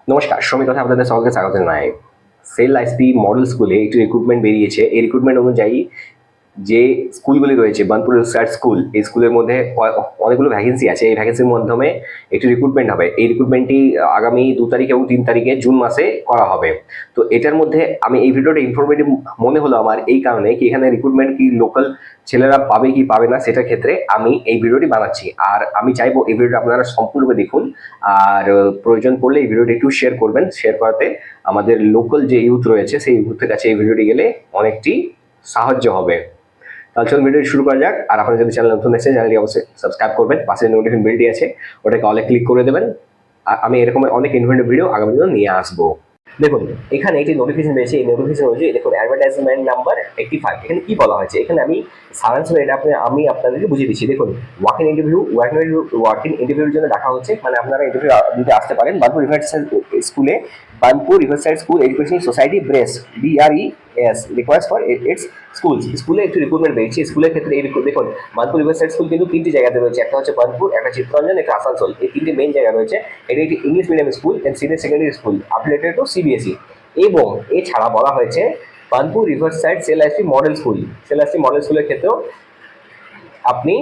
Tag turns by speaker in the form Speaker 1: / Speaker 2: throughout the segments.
Speaker 1: নমস্কার, সমিত কথা আপনাদের সকলকে স্বাগত জানাই। সেল আইএসপি মডেল স্কুলে একটি রিক্রুটমেন্ট বেরিয়েছে। এই রিক্রুটমেন্ট অনুযায়ী যে স্কুলগুলি রয়েছে, বার্নপুর রিসার্চ স্কুল, এই স্কুলের মধ্যে অনেকগুলো ভ্যাকেন্সি আছে। এই ভ্যাকেন্সির মাধ্যমে একটি রিক্রুটমেন্ট হবে। এই রিক্রুটমেন্টটি আগামী 2 তারিখ এবং 3 তারিখে জুন মাসে করা হবে। তো এটার মধ্যে আমি এই ভিডিওটা ইনফরমেটিভ মনে হলো আমার এই কারণে কি এখানে রিক্রুটমেন্ট কি লোকাল ছেলেরা পাবে কি পাবে না সেটার ক্ষেত্রে আমি এই ভিডিওটি বানাচ্ছি। আর আমি চাইবো এই ভিডিওটা আপনারা সম্পূর্ণরূপে দেখুন। আর প্রয়োজন পড়লে এই ভিডিওটি একটু শেয়ার করবেন। শেয়ার করাতে আমাদের লোকাল যে ইউথ রয়েছে সেই ইউথের কাছে এই ভিডিওটি গেলে অনেকটি সাহায্য হবে। তাহলে চলুন ভিডিও শুরু করা যাক। আর আপনারা যদি চ্যানেল নতুন এসেছেন চ্যানেলটি অবশ্যই সাবস্ক্রাইব করবেন, পাশে নোটিফিকেশন বেলটি আছে ওটাকে অলে ক্লিক করে দেবেন। আর আমি এরকম অনেক ইনফরমেটিভ ভিডিও আগামী দিনে নিয়ে আসবো। দেখুন এখানে একটি নোটিফিকেশন রয়েছে। এই নোটিফিকেশন অনুযায়ী দেখুন অ্যাডভার্টাইজমেন্ট নাম্বার 85। এখানে কি বলা হয়েছে, এখানে আমি সারাংশ এটা আমি আপনাদেরকে বুঝিয়ে দিচ্ছি। দেখুন ওয়ার্কিং ইন্টারভিউর জন্য ডাকা হচ্ছে, মানে আপনারা ইন্টারভিউ দিতে আসতে পারেন বার্নপুর রিভারসাইড স্কুলে। Burnpur riverside school education society BRES BRES requires for its স্কুলে একটি রিক্রুটমেন্ট পেয়েছি। স্কুলের ক্ষেত্রে এই দেখুন বার্নপুর রিভারসাইড স্কুল কিন্তু 3টি জায়গাতে রয়েছে। একটা হচ্ছে বার্নপুর, একটা চিত্তরঞ্জন, একটা আসানসোল। এই 3টি মেইন জায়গা রয়েছে। এটি একটি English medium school and senior secondary school updated to CBSE। এবং এছাড়া বলা হয়েছে Burnpur riverside SAIL ISP model school. SAIL ISP model স্কুলের ক্ষেত্রেও আপনি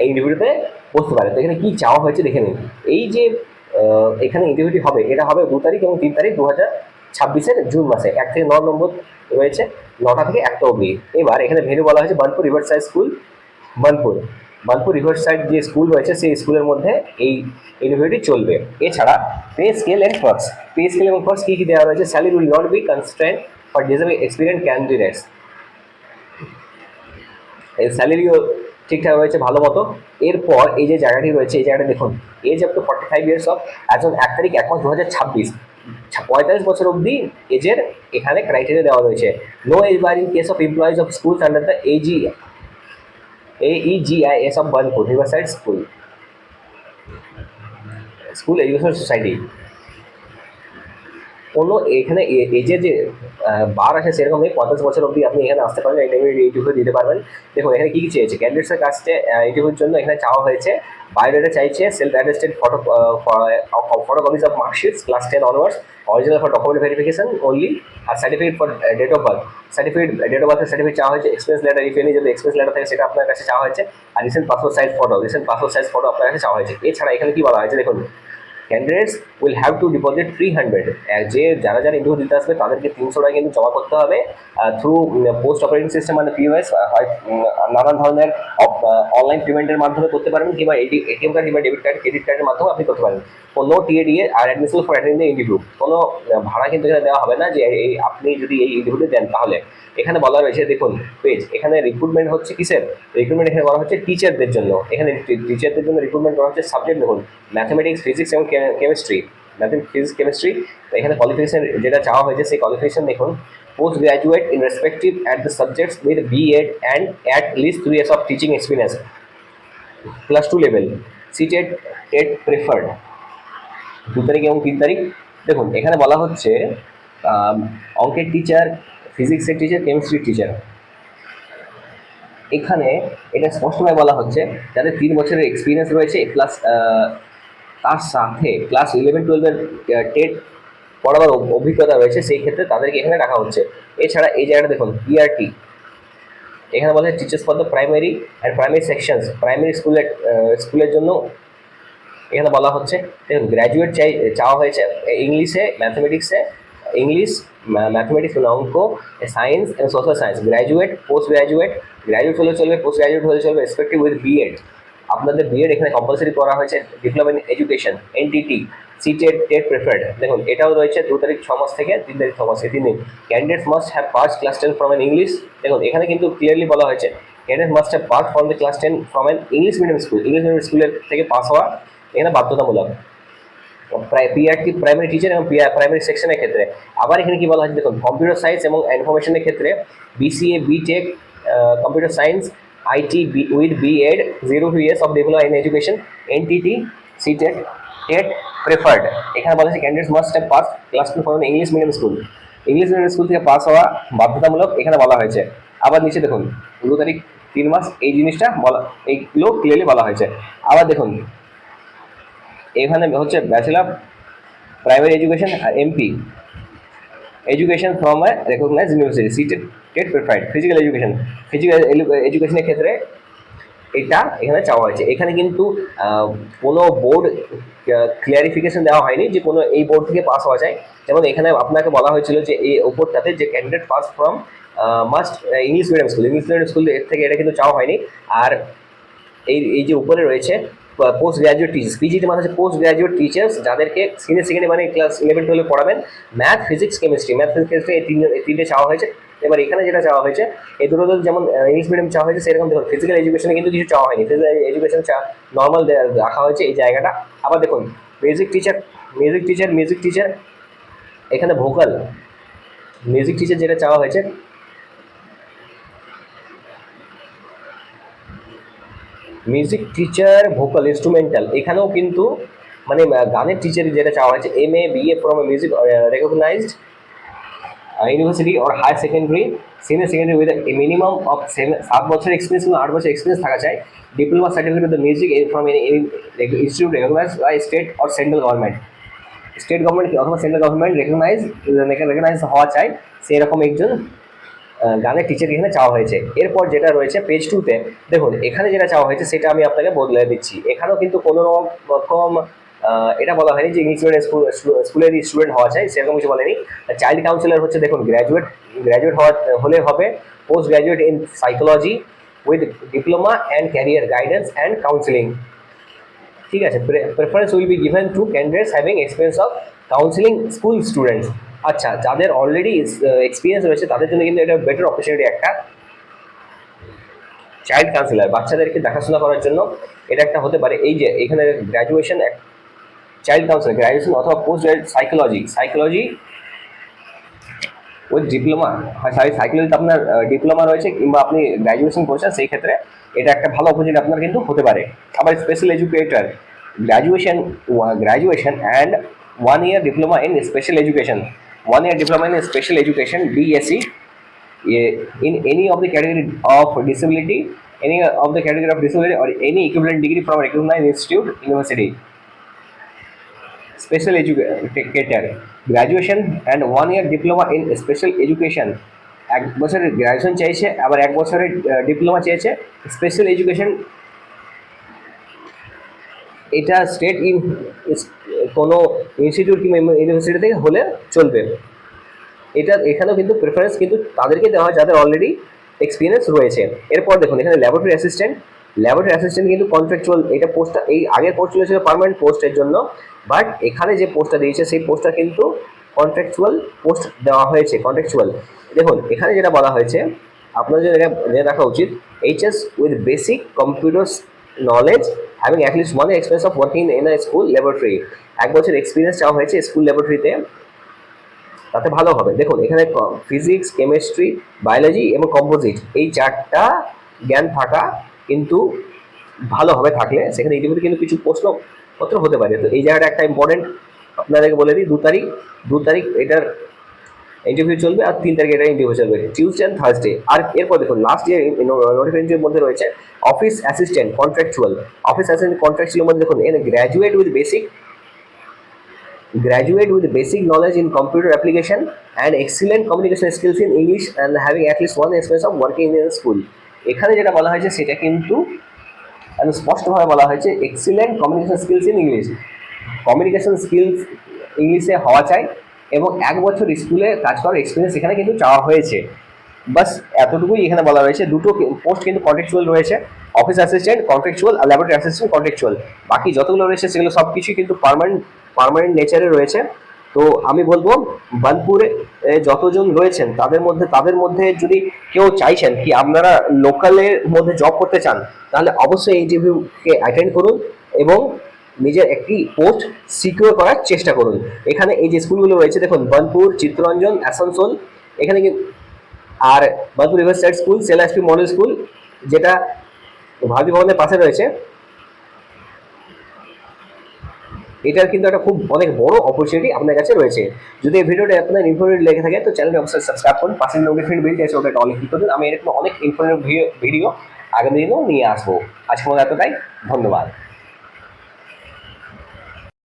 Speaker 1: এই ইন্টারভিউতে বসতে পারেন। তো এখানে কি চাওয়া হয়েছে দেখে নিন। এই যে এখানে ইন্টারভিউটি হবে, এটা হবে 2 তারিখ এবং 3 তারিখ 2026 জুন মাসে। 1 থেকে 9 নম্বর রয়েছে, 9টা থেকে 1টা অবধি। এবার এখানে ভেন্যু বলা হয়েছে Burnpur riverside school Burnpur. Burnpur riverside যে স্কুল রয়েছে সেই স্কুলের মধ্যে এই ইন্টারভিউটি চলবে। এছাড়া pay scale and perks, pay scale এবং পার্কস কী কী দেওয়া রয়েছে। Salary will not be constraint for deserving experience candidates. এই স্যালারিও ঠিকঠাক রয়েছে ভালো মতো। এরপর এই যে জায়গাটি রয়েছে, এই জায়গাটা দেখুন, age up to 45 years of, একজন 1 তারিখ 1 মাস 2026, 45 বছর অবধি এজের এখানে ক্রাইটেরিয়া দেওয়া রয়েছে। No age bar in case of employees of schools under the AEGIS of Burnpur riverside school education society. কোনো এখানে এজের যে বার আছে সেরকম নেই। 50 বছর অবধি আপনি এখানে আসতে পারবেন, ইন্টারভিউ দিতে পারবেন। দেখুন এখানে কী কী চেয়েছে ক্যান্ডিডেটসের কাছে। ইন্টারভিউর জন্য এখানে চাওয়া হয়েছে বায়োডাটা চাইছে, self attested photocopies of marksheets class 10 onwards, original for document verification only, আর certificate for date of birth. Date of বার্থের সার্টিফিকেট চাওয়া হয়েছে। এক্সপিরিয়েন্স লেটার, ইফ এনি যদি এক্সপিরিয়েন্স লেটার থাকে সেটা আপনার কাছে চাওয়া হয়েছে। আর রিসেন্ট পাসপোর্ট সাইজ ফটো আপনার কাছে চাওয়া হয়েছে। এছাড়া এখানে কি বলা হয়েছে দেখুন, candidates will have to deposit 300। যে যারা ইন্টারভিউ দিতে আসবে তাদেরকে 300 টাকা কিন্তু জমা করতে হবে থ্রু পোস্ট অপারেটিং সিস্টেম, মানে POS। হয় নানান ধরনের অনলাইন পেমেন্টের মাধ্যমে করতে পারবেন, কিংবা ATM কার্ড কিংবা ডেবিট কার্ড, ক্রেডিট কার্ডের মাধ্যমে আপনি করতে পারেন। কোনো TADA are admission for attending the interview, কোনো ভাড়া কিন্তু এখানে দেওয়া হবে না। যে আপনি যদি এই ইন্টারভিউতে দেন তাহলে এখানে বলা রয়েছে দেখুন পেজ, এখানে রিক্রুটমেন্ট হচ্ছে কিসের রিক্রুটমেন্ট, এখানে করা হচ্ছে টিচারদের জন্য। এখানে টিচারদের জন্য রিক্রুটমেন্ট করা হচ্ছে। সাবজেক্ট দেখুন ম্যাথমেটিক্স, ফিজিক্স এবং কেমিস্ট্রি। Physics, chemistry. এখানে কোয়ালিফিকেশন যেটা চাওয়া হয়েছে সেই কোয়ালিফিকেশন দেখুন, post graduate in respective at the subjects with B.Ed and at least 3 years of teaching experience, +2 level, seated TET preferred. 2 তারিখ এবং 3 তারিখ। দেখুন এখানে বলা হচ্ছে অঙ্কের টিচার, ফিজিক্সের টিচার, কেমিস্ট্রির টিচার। এখানে এটা স্পষ্টভাবে বলা হচ্ছে যাদের 3 বছরের এক্সপিরিয়েন্স রয়েছে প্লাস তার সাথে ক্লাস 11-12 টেট পড়াবার অভিজ্ঞতা রয়েছে, সেই ক্ষেত্রে তাদেরকে এখানে রাখা হচ্ছে। এছাড়া এই জায়গাটা দেখুন PRT, এখানে বলা হয় teachers for the primary and primary sections, primary স্কুলের জন্য এখানে বলা হচ্ছে। দেখুন গ্র্যাজুয়েট চাওয়া হয়েছে ইংলিশে, ম্যাথমেটিক্সে, ইংলিশ, ম্যাথমেটিক্স, অঙ্ক, সায়েন্স এবং social science. Graduate, post graduate, graduate হলে চলবে, পোস্ট গ্র্যাজুয়েট হলে চলবে, রেসপেক্টিভ উইথ B.Ed। আপনাদের B.Ed এখানে কম্পালসারি করা হয়েছে। Diploma in education, NTT, seated TET preferred. দেখুন এটাও রয়েছে 2 তারিখ 6 মাস থেকে 3 তারিখ 6 মাস, এই 3 দিন। Candidates must have pass class 10 from an English. দেখুন এখানে কিন্তু ক্লিয়ারলি বলা হয়েছে candidate must have past form the class 10 from an English medium school. English medium স্কুলের থেকে পাস হওয়া এখানে বাধ্যতামূলক। PRT প্রাইমারি টিচার এবং প্রাইমারি সেকশনের ক্ষেত্রে। আবার এখানে কি বলা হয়েছে দেখুন, কম্পিউটার সায়েন্স এবং ইনফরমেশনের ক্ষেত্রে BCA, BTech, computer science, IT with B.Ed, 0 to years of diploma in education, NTT, seated TET preferred. এখানে বলা হয়েছে candidates must have pass class 2 from English medium school. English medium school থেকে pass হওয়া বাধ্যতামূলক এখানে বলা হয়েছে। আবার নিচে দেখুন 2 তারিখ 3 মাস, এই জিনিসটা বলা, এইগুলো ক্লিয়ারলি বলা হয়েছে। আবার দেখুন এখানে হচ্ছে ব্যাচেলার প্রাইমারি এডুকেশন আর MP education from a recognised university seated preferred physical education এডুকেশনের ক্ষেত্রে এটা এখানে চাওয়া হয়েছে। এখানে কিন্তু কোনো বোর্ড ক্লিয়ারিফিকেশন দেওয়া হয়নি যে কোনো এই বোর্ড থেকে পাস হওয়া যায়। যেমন এখানে আপনাকে বলা হয়েছিল যে এই ওপরটাতে যে candidate past form must English medium school এর থেকে এটা কিন্তু চাওয়া হয়নি। আর এই যে উপরে রয়েছে পোস্ট গ্রাজুয়েট টিচার্স, পিজিটি মানে হচ্ছে পোস্ট গ্রাজুয়েট টিচার্স, যাদেরকে সিনিয়র সেকেন্ডারি মানে ক্লাস 11-12 পড়াবেন, ম্যাথ ফিজিক্স কেমিস্ট্রি এই তিনটে চাওয়া হয়েছে। এবার এখানে যেটা চাওয়া হয়েছে এই দুটো যেমন ইংলিশ মিডিয়াম চাওয়া হয়েছে, সেরকম দেখুন ফিজিক্যাল এডুকেশনে কিন্তু কিছু চাওয়া হয়নি, ফিজিক্যাল এডুকেশন নর্মাল রাখা হয়েছে এই জায়গাটা। আবার দেখুন মিউজিক টিচার এখানে ভোকাল মিউজিক টিচার যেটা চাওয়া হয়েছে, মিউজিক টিচার ভোকাল ইনস্ট্রুমেন্টাল, এখানেও কিন্তু মানে গানের টিচার যেটা চাওয়া হয়েছে MA BA from music recognised university or higher secondary senior secondary with minimum of 7 বছর এক্সপিরিয়েন্স এবং 8 বছর এক্সপিরিয়েন্স থাকা চাই, diploma certificate of the music from institute recognised by state or central government, state government অথবা central government recognise হওয়া চাই সেরকম একজন গানের টিচার এখানে চাওয়া হয়েছে। এরপর যেটা রয়েছে পেজ 2-তে দেখুন, এখানে যেটা চাওয়া হয়েছে সেটা আমি আপনাকে বদলে দিচ্ছি। এখানেও কিন্তু কোনো রকম এটা বলা হয়নি যে ইংলিশ মিডিয়াম স্কুলেরই স্টুডেন্ট হওয়া চাই, সেরকম কিছু বলেনি। চাইল্ড কাউন্সিলর হচ্ছে দেখুন গ্র্যাজুয়েট হলে হবে, post graduate in psychology with diploma and career guidance and counselling, ঠিক আছে। Preference will be given to candidates having experience of counselling school students. আচ্ছা, যাদের অলরেডি এক্সপিরিয়েন্স রয়েছে তাদের জন্য কিন্তু এটা বেটার অপরচুনিটি একটা। চাইল্ড কাউন্সিলর বাচ্চাদেরকে দেখাশোনা করার জন্য এটা একটা হতে পারে। এই যে এখানে গ্র্যাজুয়েশন চাইল্ড কাউন্সিলর গ্র্যাজুয়েশন অথবা post graduate psychology with diploma, সাইকোলজিতে আপনার ডিপ্লোমা রয়েছে কিংবা আপনি গ্র্যাজুয়েশন করছেন, সেই ক্ষেত্রে এটা একটা ভালো অপরচুনিটি আপনার কিন্তু হতে পারে। আবার special educator graduation and 1 year diploma in special education, 1 year diploma in special education DSE in any of the category of disability, or any equivalent degree from a recognized institute university, special educator graduation and 1 year diploma in special education, 1 বছরের graduation চাইছে, আবার 1 বছরের diploma চেয়েছে special education. এটা state কোনো institute কিংবা university থেকে হলে চলবে। এটা এখানেও কিন্তু প্রেফারেন্স কিন্তু তাদেরকে দেওয়া হয় যাদের অলরেডি এক্সপিরিয়েন্স রয়েছে। এরপর দেখুন এখানে ল্যাবরেটরি অ্যাসিস্ট্যান্ট কিন্তু কন্ট্রাকচুয়াল, এটা পোস্টটা এই আগের পোস্ট ছিল পার্মানেন্ট পোস্টের জন্য, বাট এখানে যে পোস্টটা দিয়েছে সেই পোস্টটা কিন্তু কন্ট্রাকচুয়াল পোস্ট দেওয়া হয়েছে, কন্ট্রাকচুয়াল। দেখুন এখানে যেটা বলা হয়েছে আপনাদের এটা জেনে রাখা উচিত, HS with basic computer knowledge having at least 1 year experience of working in a school laboratory, 1 বছর এক্সপিরিয়েন্স চাওয়া হয়েছে স্কুল ল্যাবরেটরিতে, তাতে ভালো হবে। দেখুন এখানে ফিজিক্স কেমিস্ট্রি বায়োলজি এবং কম্পোজিট এই 4টা জ্ঞান থাকা কিন্তু ভালো হবে, থাকলে সেখানে ইতিমধ্যে কিন্তু কিছু প্রশ্নপত্র হতে পারে। তো এই জায়গাটা একটা ইম্পর্টেন্ট আপনাদেরকে বলে দিই, 2 তারিখ এটার ইন্টারভিউ চলবে, আর 3 তারিখে এটা ইন্টারভিউ চলবে, টিউসডে অ্যান্ড থার্সডে। আর এরপর দেখুন লাস্ট ইয়ার নোটিফিকেশনের মধ্যে রয়েছে অফিস অ্যাসিস্ট্যান্ট কন্ট্রাকচুয়াল মধ্যে দেখুন এখানে graduate with basic knowledge in computer application and excellent communication skills in English and having at least 1 year experience of working in a school। এখানে যেটা বলা হয়েছে সেটা কিন্তু স্পষ্টভাবে বলা হয়েছে excellent communication skills in English, communication skills ইংলিশে হওয়া চাই এবং 1 বছর স্কুলে কাজ করার এক্সপিরিয়েন্স এখানে কিন্তু চাওয়া হয়েছে। বাস এতটুকুই এখানে বলা রয়েছে। দুটো পোস্ট কিন্তু কন্ট্রাকচুয়াল রয়েছে, অফিস অ্যাসিস্ট্যান্ট কন্ট্রাকচুয়াল আর ল্যাবরেটরি অ্যাসিস্ট্যান্ট কন্ট্রাকচুয়াল। বাকি যতগুলো রয়েছে সেগুলো সব কিছুই কিন্তু পার্মানেন্ট নেচারে রয়েছে। তো আমি বলবো বার্নপুরে যতজন রয়েছেন তাদের মধ্যে যদি কেউ চাইছেন কি আপনারা লোকালের মধ্যে জব করতে চান, তাহলে অবশ্যই ইন্টারভিউকে অ্যাটেন্ড করুন এবং নিজের একটি পোস্ট সিকিউর করার চেষ্টা করুন। এখানে এই যে স্কুলগুলো রয়েছে দেখুন, বার্নপুর, চিত্তরঞ্জন, আসানসোল, এখানে আর বার্নপুর রিভার সাইড স্কুল, সেলাসপি মডেল স্কুল যেটা ভারতী ভবনের পাশে রয়েছে, এটার কিন্তু একটা খুব অনেক বড় অপরচুনিটি আপনার কাছে রয়েছে। যদি এই ভিডিওটা আপনার ইনফরমেটিভ লেগে থাকে তো চ্যানেলটি অবশ্যই সাবস্ক্রাইব করুন, পাশে নোটিফিকেশন বেল আছে ওটা অনেক ক্লিক করুন। আমি এরকম অনেক ইনফরমেটিভ ভিডিও আগামী দিনেও নিয়ে আসবো। আজকের মতো এতটাই, ধন্যবাদ।